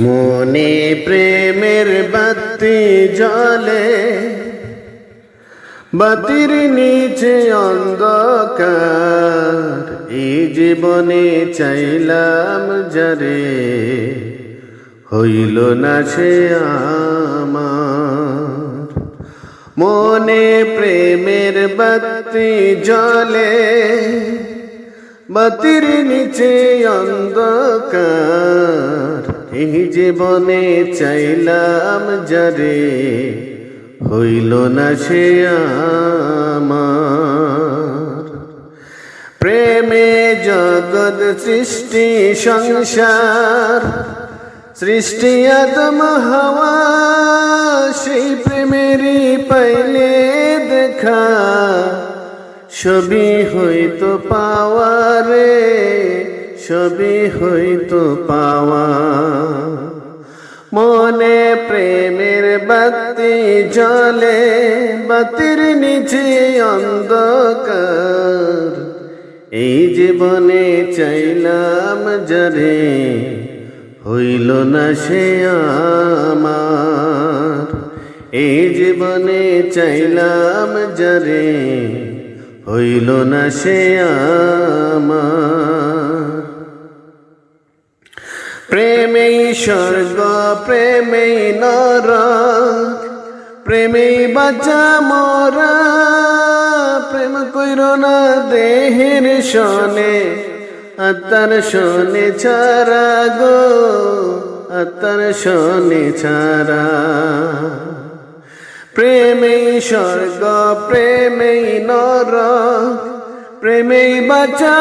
মনে প্রেমের বাতি জ্বলে, বাতির নিচে অন্ধকার। এই জীবনে চাইলাম যারে, হইল না সে আমার। মনে প্রেমের বাতি জ্বলে, বাতির নিচে অন্ধকার। এই জীবনে চাইলাম যারে, হইল না সে আমার। প্রেমে জগৎ সৃষ্টি সংসার, সৃষ্টি আদম হাওয়া। সেই প্রেমেরই পাইলে দেখা, সবই হইতো পাওয়া রে, সবই হইতো পাওয়া। মনে প্রেমের বাতি জ্বলে, বাতির নিচে অন্ধকার। এই জীবনে চাইলাম যারে, হইল না সে আমার। এই জীবনে চাইলাম যারে, হইল না সে আমার। প্রেমেই স্বর্গ প্রেমেই নরক, প্রেমেই বাঁচা মরা। প্রেম কইর না দেহের শোনে, আত্মার শোনে ছাড়া গো, আত্মার শোনে ছাড়া। প্রেমেই স্বর্গ প্রেমেই নরক, প্রেমেই বাঁচা